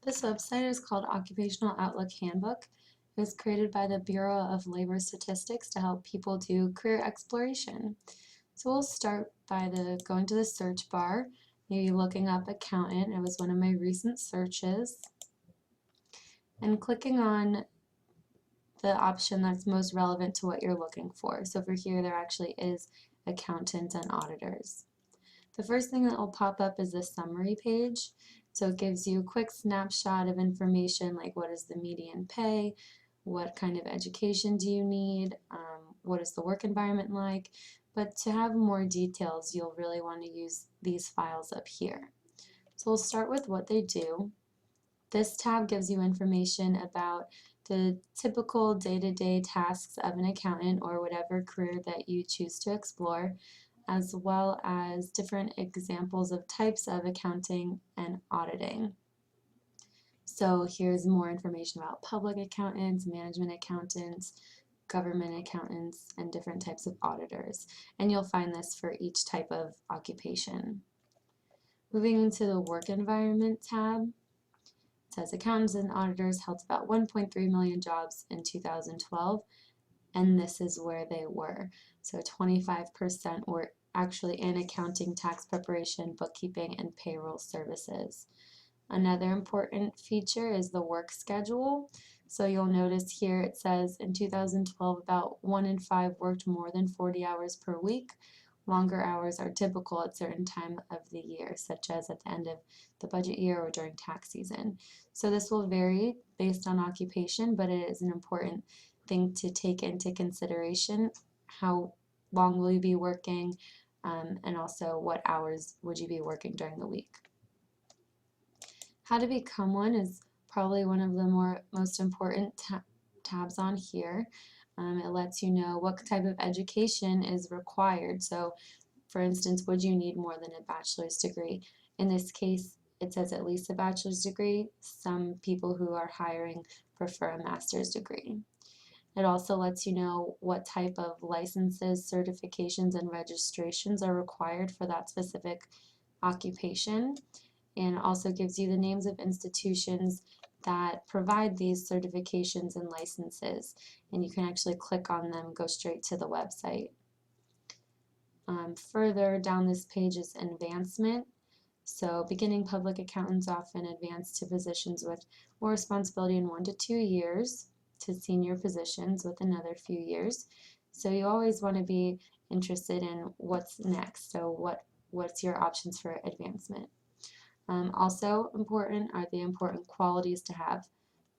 This website is called Occupational Outlook Handbook. It was created by the Bureau of Labor Statistics to help people do career exploration. So we'll start by going to the search bar, maybe looking up accountant. It was one of my recent searches, and clicking on the option that's most relevant to what you're looking for. So for here, there actually is accountants and auditors. The first thing that will pop up is the summary page. So it gives you a quick snapshot of information like what is the median pay, what kind of education do you need, what is the work environment like. But to have more details, you'll really want to use these files up here. So we'll start with what they do. This tab gives you information about the typical day-to-day tasks of an accountant or whatever career that you choose to explore, as well as different examples of types of accounting and auditing. So here's more information about public accountants, management accountants, government accountants, and different types of auditors. And you'll find this for each type of occupation. Moving into the work environment tab, it says accountants and auditors held about 1.3 million jobs in 2012, and this is where they were. So 25% were actually in accounting, tax preparation, bookkeeping, and payroll services. Another important feature is the work schedule. So you'll notice here it says in 2012 about 1 in 5 worked more than 40 hours per week. Longer hours are typical at certain time of the year, such as at the end of the budget year or during tax season. So this will vary based on occupation, but it is an important thing to take into consideration. How long will you be working, and also what hours would you be working during the week. How to become one is probably one of the most important tabs on here. It lets you know what type of education is required. So for instance, would you need more than a bachelor's degree? In this case, it says at least a bachelor's degree. Some people who are hiring prefer a master's degree. It also lets you know what type of licenses, certifications, and registrations are required for that specific occupation, and also gives you the names of institutions that provide these certifications and licenses, and you can actually click on them, go straight to the website. Further down this page is advancement. So beginning public accountants often advance to positions with more responsibility in 1 to 2 years, to senior positions with another few years. So you always want to be interested in what's next. So what's your options for advancement? Also important are the important qualities to have.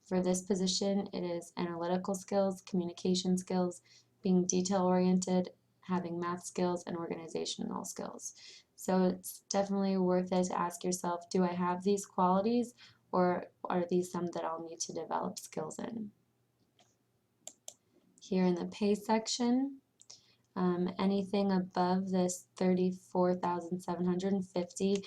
For this position, it is analytical skills, communication skills, being detail-oriented, having math skills, and organizational skills. So it's definitely worth it to ask yourself, do I have these qualities, or are these some that I'll need to develop skills in? Here in the pay section, anything above this 34,750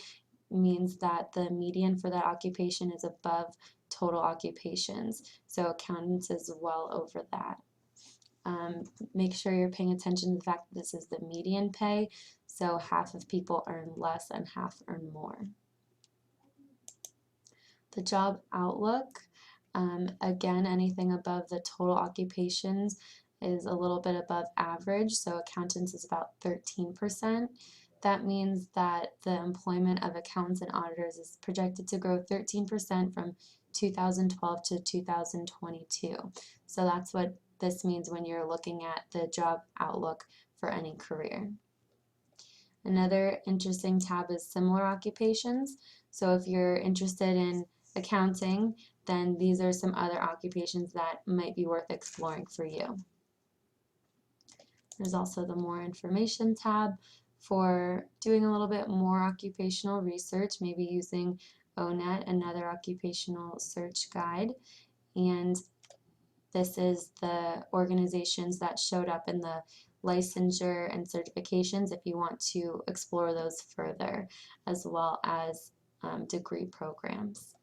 means that the median for that occupation is above total occupations. So accountants is well over that. Make sure you're paying attention to the fact that this is the median pay, so half of people earn less and half earn more. The job outlook, again, anything above the total occupations is a little bit above average, so accountants is about 13%. That means that the employment of accountants and auditors is projected to grow 13% from 2012 to 2022. So that's what this means when you're looking at the job outlook for any career. Another interesting tab is similar occupations. So if you're interested in accounting, then these are some other occupations that might be worth exploring for you. There's also the more information tab for doing a little bit more occupational research, maybe using ONET, another occupational search guide. And this is the organizations that showed up in the licensure and certifications if you want to explore those further, as well as degree programs.